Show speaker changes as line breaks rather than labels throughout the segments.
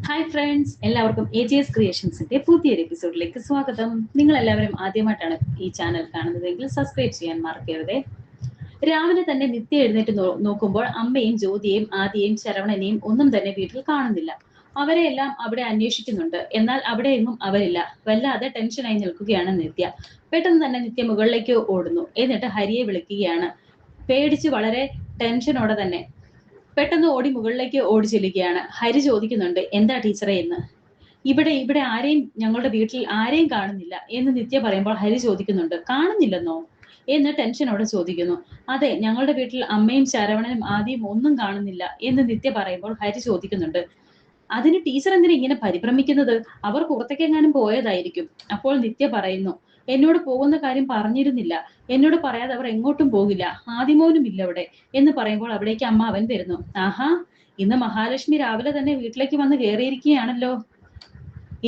Hi friends, എല്ലാവർക്കും AGS ക്രിയേഷൻസിന്റെ പുതിയൊരു എപ്പിസോഡിലേക്ക് സ്വാഗതം. നിങ്ങൾ എല്ലാവരും ആദ്യമായിട്ടാണ് ഈ ചാനൽ കാണുന്നതെങ്കിൽ സബ്സ്ക്രൈബ് ചെയ്യാൻ മറക്കരുതേ. രാവിലെ തന്നെ നിത്യ എഴുന്നേറ്റ് നോക്കുമ്പോൾ അമ്മയും ജ്യോതിയെയും ആദിയെയും ശരവണനെയും ഒന്നും തന്നെ വീട്ടിൽ കാണുന്നില്ല. അവരെയെല്ലാം അവിടെ അന്വേഷിക്കുന്നുണ്ട്. എന്നാൽ അവിടെ എങ്ങും അവരില്ല. വല്ലാതെ ടെൻഷനായി നിൽക്കുകയാണ് നിത്യ. പെട്ടെന്ന് തന്നെ നിത്യ മുകളിലേക്ക് ഓടുന്നു. എന്നിട്ട് ഹരിയെ വിളിക്കുകയാണ്. പേടിച്ച് വളരെ ടെൻഷനോടെ തന്നെ പെട്ടെന്ന് ഓടി മുകളിലേക്ക് ഓടി ചെല്ലുകയാണ്. ഹരി ചോദിക്കുന്നുണ്ട്, എന്താ ടീച്ചറെ എന്ന്. ഇവിടെ ആരെയും, ഞങ്ങളുടെ വീട്ടിൽ ആരെയും കാണുന്നില്ല എന്ന് നിത്യ പറയുമ്പോൾ ഹരി ചോദിക്കുന്നുണ്ട്, കാണുന്നില്ലെന്നോ എന്ന് ടെൻഷനോടെ ചോദിക്കുന്നു. അതെ, ഞങ്ങളുടെ വീട്ടിൽ അമ്മയും ശരവണനും ആദ്യം ഒന്നും കാണുന്നില്ല എന്ന് നിത്യ പറയുമ്പോൾ ഹരി ചോദിക്കുന്നുണ്ട്, അതിന് ടീച്ചർ എന്തിനാ ഇങ്ങനെ പരിഭ്രമിക്കുന്നത്? അവർ പുറത്തേക്കെങ്ങാനും പോയതായിരിക്കും. അപ്പോൾ നിത്യ പറയുന്നു, എന്നോട് പോകുന്ന കാര്യം പറഞ്ഞിരുന്നില്ല. എന്നോട് പറയാതെ അവർ എങ്ങോട്ടും പോകില്ല. ആദിമോനും ഇല്ല അവിടെ എന്ന് പറയുമ്പോൾ അവിടേക്ക് അമ്മാവൻ വരുന്നു. ആഹാ, ഇന്ന് മഹാലക്ഷ്മി രാവിലെ തന്നെ വീട്ടിലേക്ക് വന്ന് കയറിയിരിക്കുകയാണല്ലോ,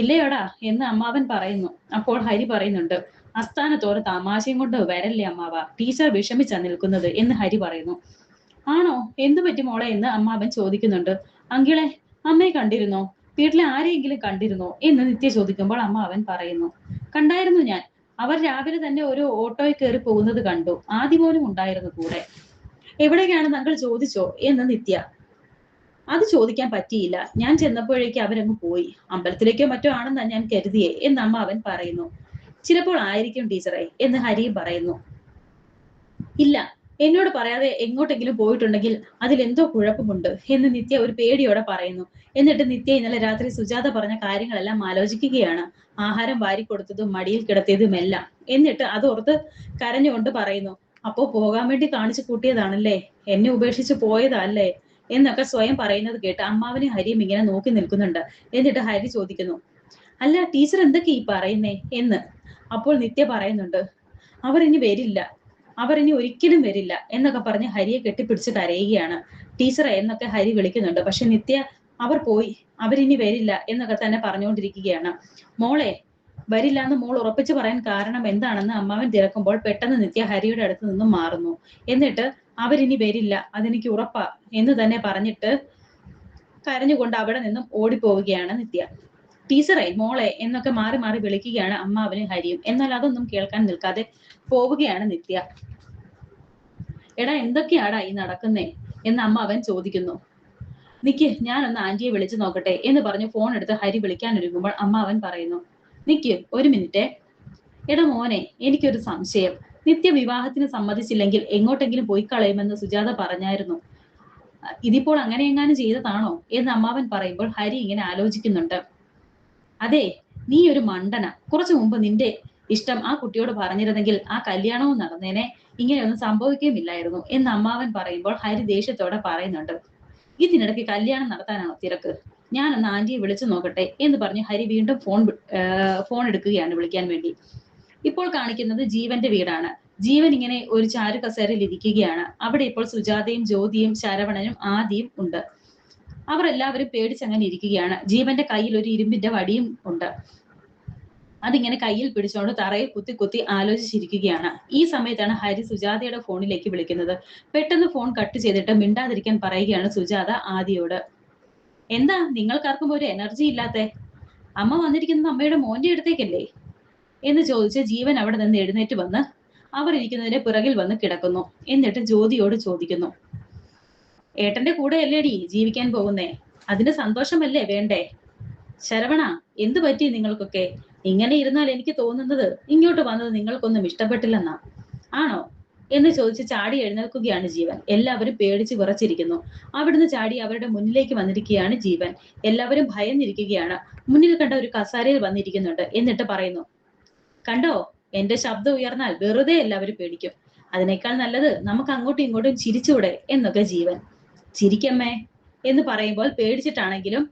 ഇല്ലയോടാ എന്ന് അമ്മാവൻ പറയുന്നു. അപ്പോൾ ഹരി പറയുന്നുണ്ട്, അസ്ഥാനത്തോടെ തമാശയും കൊണ്ട് വരല്ലേ അമ്മാവ, ടീച്ചർ വിഷമിച്ചാ നിൽക്കുന്നത് എന്ന് ഹരി പറയുന്നു. ആണോ, എന്തു പറ്റി മോളെ എന്ന് അമ്മാവൻ ചോദിക്കുന്നുണ്ട്. അങ്കിളെ, അമ്മയെ കണ്ടിരുന്നോ? വീട്ടിലെ ആരെയെങ്കിലും കണ്ടിരുന്നോ എന്ന് നിത്യ ചോദിക്കുമ്പോൾ അമ്മാവൻ പറയുന്നു, കണ്ടായിരുന്നു ഞാൻ. അവർ രാവിലെ തന്നെ ഒരു ഓട്ടോയിൽ കയറി പോകുന്നത് കണ്ടു. ആദ്യമോനും ഉണ്ടായിരുന്നു കൂടെ. എവിടേക്കാണെന്ന് അങ്കിൾ ചോദിച്ചോ എന്ന് നിത്യ. അത് ചോദിക്കാൻ പറ്റിയില്ല. ഞാൻ ചെന്നപ്പോഴേക്ക് അവരങ്ങ് പോയി. അമ്പലത്തിലേക്കോ മറ്റോ ആണെന്നാ ഞാൻ കരുതിയേ എന്ന് അമ്മാവൻ പറയുന്നു. ചിലപ്പോൾ ആയിരിക്കും ടീച്ചറെ എന്ന് ഹരിയും പറയുന്നു. ഇല്ല, എന്നോട് പറയാതെ എങ്ങോട്ടെങ്കിലും പോയിട്ടുണ്ടെങ്കിൽ അതിലെന്തോ കുഴപ്പമുണ്ട് എന്ന് നിത്യ ഒരു പേടിയോടെ പറയുന്നു. എന്നിട്ട് നിത്യ ഇന്നലെ രാത്രി സുജാത പറഞ്ഞ കാര്യങ്ങളെല്ലാം ആലോചിക്കുകയാണ്. ആഹാരം വാരിക്കൊടുത്തതും മടിയിൽ കിടത്തിയതുമെല്ലാം. എന്നിട്ട് അതോർത്ത് കരഞ്ഞുകൊണ്ട് പറയുന്നു, അപ്പോ പോകാൻ വേണ്ടി കാണിച്ചു കൂട്ടിയതാണല്ലേ, എന്നെ ഉപേക്ഷിച്ച് പോയതല്ലേ എന്നൊക്കെ സ്വയം പറയുന്നത് കേട്ട് അമ്മാവനും ഹരിയും ഇങ്ങനെ നോക്കി നിൽക്കുന്നുണ്ട്. എന്നിട്ട് ഹരി ചോദിക്കുന്നു, അല്ല ടീച്ചർ എന്തൊക്കെ ഈ പറയുന്നേ എന്ന്. അപ്പോൾ നിത്യ പറയുന്നുണ്ട്, അവർ ഇനി വരില്ല, അവർ ഇനി ഒരിക്കലും വരില്ല എന്നൊക്കെ പറഞ്ഞ് ഹരിയെ കെട്ടിപ്പിടിച്ച് കരയുകയാണ്. ടീച്ചറെ എന്നൊക്കെ ഹരി വിളിക്കുന്നുണ്ട്. പക്ഷെ നിത്യ, അവർ പോയി, അവരിനി വരില്ല എന്നൊക്കെ തന്നെ പറഞ്ഞുകൊണ്ടിരിക്കുകയാണ്. മോളെ, വരില്ല എന്ന് മോൾ ഉറപ്പിച്ച് പറയാൻ കാരണം എന്താണെന്ന് അമ്മാവൻ തിരക്കുമ്പോൾ പെട്ടെന്ന് നിത്യ ഹരിയുടെ അടുത്ത് നിന്നും മാറുന്നു. എന്നിട്ട് അവരിനി വരില്ല, അതെനിക്ക് ഉറപ്പാ എന്ന് തന്നെ പറഞ്ഞിട്ട് കരഞ്ഞുകൊണ്ട് അവിടെ നിന്നും ഓടിപ്പോവുകയാണ് നിത്യ. ടീച്ചറെ, മോളെ എന്നൊക്കെ മാറി മാറി വിളിക്കുകയാണ് അമ്മാവനും ഹരിയും. എന്നാൽ അതൊന്നും കേൾക്കാൻ നിൽക്കാതെ പോവുകയാണ് നിത്യ. എടാ, എന്തൊക്കെയാടാ ഈ നടക്കുന്നേ എന്ന് അമ്മാവൻ ചോദിക്കുന്നു. നിക്ക്, ഞാനൊന്ന് ആന്റിയെ വിളിച്ചു നോക്കട്ടെ എന്ന് പറഞ്ഞ് ഫോൺ എടുത്ത് ഹരി വിളിക്കാൻ ഒരുങ്ങുമ്പോൾ അമ്മാവൻ പറയുന്നു, നിക്ക് ഒരു മിനിറ്റേ. എടാ മോനെ, എനിക്കൊരു സംശയം. നിത്യ വിവാഹത്തിന് സമ്മതിച്ചില്ലെങ്കിൽ എങ്ങോട്ടെങ്കിലും പോയി കളയുമെന്ന് സുജാത പറഞ്ഞായിരുന്നു. ഇതിപ്പോൾ അങ്ങനെ എങ്ങാനും ചെയ്തതാണോ എന്ന് അമ്മാവൻ പറയുമ്പോൾ ഹരി ഇങ്ങനെ ആലോചിക്കുന്നുണ്ട്. അതെ, നീ ഒരു മണ്ടന. കുറച്ചു മുമ്പ് നിന്റെ ഇഷ്ടം ആ കുട്ടിയോട് പറഞ്ഞിരുന്നെങ്കിൽ ആ കല്യാണവും നടന്നേനെ, ഇങ്ങനെയൊന്നും സംഭവിക്കുകയുമില്ലായിരുന്നു എന്ന് അമ്മാവൻ പറയുമ്പോൾ ഹരി ദേഷ്യത്തോടെ പറയുന്നുണ്ട്. ഇതിനിടയ്ക്ക് കല്യാണം നടത്താനാണോ തിരക്ക്? ഞാനൊന്ന് ആന്റിയെ വിളിച്ചു നോക്കട്ടെ എന്ന് പറഞ്ഞ് ഹരി വീണ്ടും ഫോൺ എടുക്കുകയാണ് വിളിക്കാൻ വേണ്ടി. ഇപ്പോൾ കാണിക്കുന്നത് ജീവന്റെ വീടാണ്. ജീവൻ ഇങ്ങനെ ഒരു ചാരു കസേരയിൽ ഇരിക്കുകയാണ്. അവിടെ ഇപ്പോൾ സുജാതയും ജ്യോതിയും ശരവണനും ആദിയും ഉണ്ട്. അവർ എല്ലാവരും പേടിച്ചങ്ങനെ ഇരിക്കുകയാണ്. ജീവന്റെ കയ്യിൽ ഒരു ഇരുമ്പിന്റെ വടിയും ഉണ്ട്. അതിങ്ങനെ കയ്യിൽ പിടിച്ചുകൊണ്ട് തറയിൽ കുത്തി കുത്തി ആലോചിച്ചിരിക്കുകയാണ്. ഈ സമയത്താണ് ഹരി സുജാതയുടെ ഫോണിലേക്ക് വിളിക്കുന്നത്. പെട്ടെന്ന് ഫോൺ കട്ട് ചെയ്തിട്ട് മിണ്ടാതിരിക്കാൻ പറയുകയാണ് സുജാത ആദിയോട്. എന്താ നിങ്ങൾക്കാർക്കും ഒരു എനർജി ഇല്ലാത്തെ? അമ്മ വന്നിരിക്കുന്നത് അമ്മയുടെ മോന്റെ അടുത്തേക്കല്ലേ എന്ന് ചോദിച്ച് ജീവൻ അവിടെ നിന്ന് എഴുന്നേറ്റ് വന്ന് അവർ ഇരിക്കുന്നതിന്റെ പിറകിൽ വന്ന് കിടക്കുന്നു. എന്നിട്ട് ജ്യോതിയോട് ചോദിക്കുന്നു, ഏട്ടന്റെ കൂടെ അല്ലേടി ജീവിക്കാൻ പോകുന്നേ, അതിന് സന്തോഷമല്ലേ വേണ്ടേ? ശരവണ, എന്തു പറ്റി നിങ്ങൾക്കൊക്കെ? ഇങ്ങനെ ഇരുന്നാൽ എനിക്ക് തോന്നുന്നത് ഇങ്ങോട്ട് വന്നത് നിങ്ങൾക്കൊന്നും ഇഷ്ടപ്പെട്ടില്ലെന്നാ. ആണോ എന്ന് ചോദിച്ച് ചാടി എഴുന്നേൽക്കുകയാണ് ജീവൻ. എല്ലാവരും പേടിച്ച് വിറച്ചിരിക്കുന്നു. അവിടുന്ന് ചാടി അവരുടെ മുന്നിലേക്ക് വന്നിരിക്കുകയാണ് ജീവൻ. എല്ലാവരും ഭയന്നിരിക്കുകയാണ്. മുന്നിൽ കണ്ട ഒരു കസാരയിൽ വന്നിരിക്കുന്നുണ്ട്. എന്നിട്ട് പറയുന്നു, കണ്ടോ, എന്റെ ശബ്ദം ഉയർന്നാൽ വെറുതെ എല്ലാവരും പേടിക്കും. അതിനേക്കാൾ നല്ലത് നമുക്ക് അങ്ങോട്ടും ഇങ്ങോട്ടും ചിരിച്ചൂടെ എന്നൊക്കെ ജീവൻ. ചിരിക്കമ്മേ എന്ന് പറയുമ്പോൾ പേടിച്ചിട്ടാണെങ്കിലും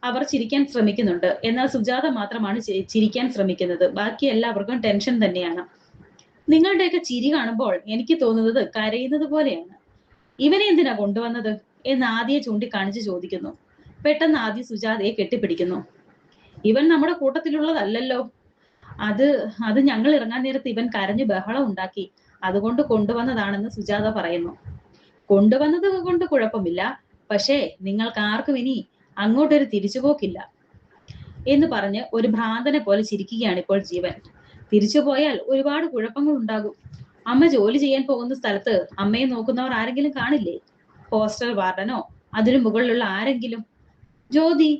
അവർ ചിരിക്കാൻ ശ്രമിക്കുന്നുണ്ട്. എന്നാൽ സുജാത മാത്രമാണ് ചിരിക്കാൻ ശ്രമിക്കുന്നത്. ബാക്കി എല്ലാവർക്കും ടെൻഷൻ തന്നെയാണ്. നിങ്ങളുടെയൊക്കെ ചിരി കാണുമ്പോൾ എനിക്ക് തോന്നുന്നത് കരയുന്നത് പോലെയാണ്. ഇവനെ എന്തിനാ കൊണ്ടുവന്നത് എന്ന് ആദിയെ ചൂണ്ടിക്കാണിച്ച് ചോദിക്കുന്നു. പെട്ടെന്ന് ആദ്യ സുജാതയെ കെട്ടിപ്പിടിക്കുന്നു. ഇവൻ നമ്മുടെ കൂട്ടത്തിലുള്ളതല്ലല്ലോ. അത് അത് ഞങ്ങൾ ഇറങ്ങാൻ നേരത്ത് ഇവൻ കരഞ്ഞ് ബഹളം ഉണ്ടാക്കി, അതുകൊണ്ട് കൊണ്ടുവന്നതാണെന്ന് സുജാത പറയുന്നു. കൊണ്ടുവന്നത് കൊണ്ട് കുഴപ്പമില്ല, പക്ഷേ നിങ്ങൾക്ക് ആർക്കും ഇനി അങ്ങോട്ടൊരു തിരിച്ചുപോക്കില്ല. എന്ന് പറഞ്ഞ് ഒരു ഭ്രാന്തനെ പോലെ ചിരിക്കുകയാണ് ഇപ്പോൾ ജീവൻ. തിരിച്ചു പോയാൽ ഒരുപാട് കുഴപ്പങ്ങൾ ഉണ്ടാകും. അമ്മ ജോലി ചെയ്യാൻ പോകുന്ന സ്ഥലത്ത് അമ്മയെ നോക്കുന്നവർ ആരെങ്കിലും കാണില്ലേ? ഹോസ്റ്റൽ വാർഡനോ അതിനു മുകളിലുള്ള ആരെങ്കിലും? ജ്യോതി,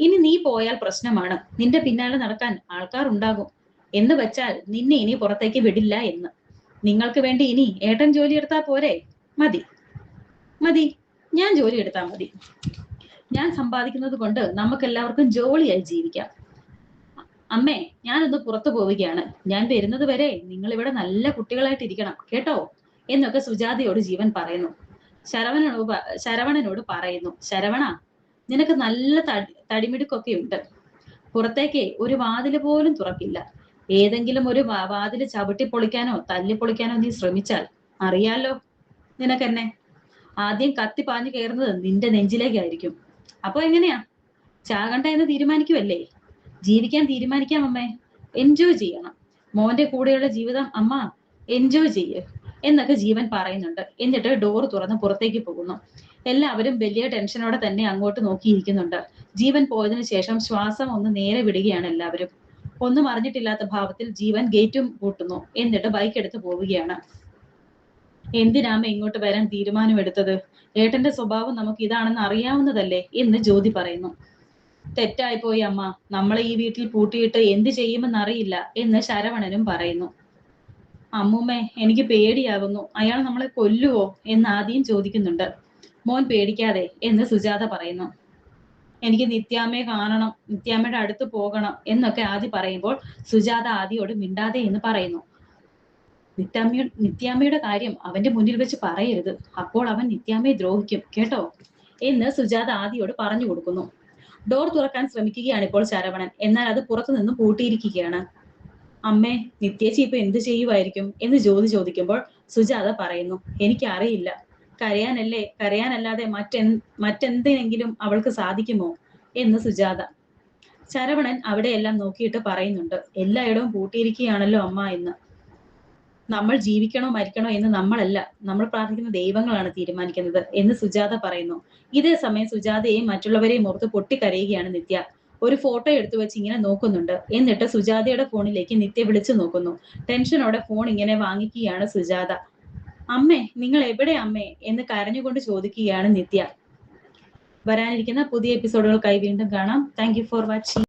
ഇനി നീ പോയാൽ പ്രശ്നമാണ്. നിന്റെ പിന്നാലെ നടക്കാൻ ആൾക്കാർ ഉണ്ടാകും. എന്ന് വെച്ചാൽ നിന്നെ ഇനി പുറത്തേക്ക് വിടില്ല എന്ന്. നിങ്ങൾക്ക് വേണ്ടി ഇനി ഏട്ടൻ ജോലി എടുത്താൽ പോരെ? മതി മതി, ഞാൻ ജോലി എടുത്താൽ മതി. ഞാൻ സമ്പാദിക്കുന്നത് കൊണ്ട് നമുക്കെല്ലാവർക്കും ജോളിയായി ജീവിക്കാം. അമ്മേ, ഞാനൊന്ന് പുറത്തു പോവുകയാണ്. ഞാൻ വരുന്നത് വരെ നിങ്ങൾ ഇവിടെ നല്ല കുട്ടികളായിട്ടിരിക്കണം കേട്ടോ എന്നൊക്കെ സുജാതയോട് ജീവൻ പറയുന്നു. ശരവണനോട് പറയുന്നു, ശരവണ, നിനക്ക് നല്ല തടിമിടുക്കൊക്കെ ഉണ്ട്. പുറത്തേക്ക് ഒരു വാതില് പോലും തുറക്കില്ല. ഏതെങ്കിലും ഒരു വാതില് ചവിട്ടി പൊളിക്കാനോ തല്ലി പൊളിക്കാനോ നീ ശ്രമിച്ചാൽ അറിയാലോ നിനക്കെന്നെ. ആദ്യം കത്തി പാഞ്ഞു കയറുന്നത് നിന്റെ നെഞ്ചിലേക്കായിരിക്കും. അപ്പൊ എങ്ങനെയാ? ചാകണ്ട എന്ന് തീരുമാനിക്കുമല്ലേ? ജീവിക്കാൻ തീരുമാനിക്കാം അമ്മേ. എൻജോയ് ചെയ്യണം. മോന്റെ കൂടെയുള്ള ജീവിതം അമ്മ എൻജോയ് ചെയ്യ് എന്നൊക്കെ ജീവൻ പറയുന്നുണ്ട്. എന്നിട്ട് ഡോർ തുറന്ന് പുറത്തേക്ക് പോകുന്നു. എല്ലാവരും വലിയ ടെൻഷനോടെ തന്നെ അങ്ങോട്ട് നോക്കിയിരിക്കുന്നുണ്ട്. ജീവൻ പോയതിനു ശേഷം ശ്വാസം ഒന്ന് നേരെ വിടുകയാണ് എല്ലാവരും. ഒന്നും അറിഞ്ഞിട്ടില്ലാത്ത ഭാവത്തിൽ ജീവൻ ഗേറ്റും പൂട്ടുന്നു. എന്നിട്ട് ബൈക്ക് എടുത്ത് പോവുകയാണ്. എന്തിനാമ്മ ഇങ്ങോട്ട് വരാൻ തീരുമാനമെടുത്തത്? ഏട്ടന്റെ സ്വഭാവം നമുക്ക് ഇതാണെന്ന് അറിയാവുന്നതല്ലേ എന്ന് ജ്യോതി പറയുന്നു. തെറ്റായിപ്പോയി അമ്മ, നമ്മളെ ഈ വീട്ടിൽ പൂട്ടിയിട്ട് എന്ത് ചെയ്യുമെന്ന് അറിയില്ല എന്ന് ശരവണനും പറയുന്നു. അമ്മൂമ്മേ, എനിക്ക് പേടിയാകുന്നു. അയാൾ നമ്മളെ കൊല്ലുവോ എന്ന് ആദ്യം ചോദിക്കുന്നുണ്ട്. മോൻ പേടിക്കാതെ എന്ന് സുജാത പറയുന്നു. എനിക്ക് നിത്യാമ്മയെ കാണണം, നിത്യാമ്മയുടെ അടുത്ത് പോകണം എന്നൊക്കെ ആദി പറയുമ്പോൾ സുജാത ആദിയോട് മിണ്ടാതെ എന്ന് പറയുന്നു. നിത്യാമ്മയുടെ കാര്യം അവന്റെ മുന്നിൽ വെച്ച് പറയരുത്. അപ്പോൾ അവൻ നിത്യാമ്മയെ ദ്രോഹിക്കും കേട്ടോ എന്ന് സുജാത ആദിയോട് പറഞ്ഞു കൊടുക്കുന്നു. ഡോർ തുറക്കാൻ ശ്രമിക്കുകയാണ് ഇപ്പോൾ ശരവണൻ. എന്നാൽ അത് പുറത്തു നിന്നും പൂട്ടിയിരിക്കുകയാണ്. അമ്മേ, നിത്യേച്ചി ഇപ്പൊ എന്ത് ചെയ്യുമായിരിക്കും എന്ന് ജ്യോതി ചോദിക്കുമ്പോൾ സുജാത പറയുന്നു, എനിക്കറിയില്ല. കരയാനല്ലാതെ മറ്റെന്തിനെങ്കിലും അവൾക്ക് സാധിക്കുമോ എന്ന് സുജാത. ശരവണൻ അവിടെയെല്ലാം നോക്കിയിട്ട് പറയുന്നുണ്ട്, എല്ലായിടവും പൂട്ടിയിരിക്കുകയാണല്ലോ അമ്മ എന്ന്. നമ്മൾ ജീവിക്കണോ മരിക്കണോ എന്ന് നമ്മളല്ല, നമ്മൾ പ്രാർത്ഥിക്കുന്ന ദൈവങ്ങളാണ് തീരുമാനിക്കുന്നത് എന്ന് സുജാത പറയുന്നു. ഇതേ സമയം സുജാതയെയും മറ്റുള്ളവരെയും ഓർത്ത് പൊട്ടിക്കരയുകയാണ് നിത്യ. ഒരു ഫോട്ടോ എടുത്തു വെച്ച് ഇങ്ങനെ നോക്കുന്നുണ്ട്. എന്നിട്ട് സുജാതയുടെ ഫോണിലേക്ക് നിത്യ വിളിച്ചു നോക്കുന്നു. ടെൻഷനോടെ ഫോൺ ഇങ്ങനെ വാങ്ങിക്കുകയാണ് സുജാത. അമ്മേ, നിങ്ങൾ എവിടെ അമ്മേ എന്ന് കരഞ്ഞുകൊണ്ട് ചോദിക്കുകയാണ് നിത്യ. വരാനിരിക്കുന്ന പുതിയ എപ്പിസോഡുകൾക്കായി വീണ്ടും കാണാം. Thank you for watching.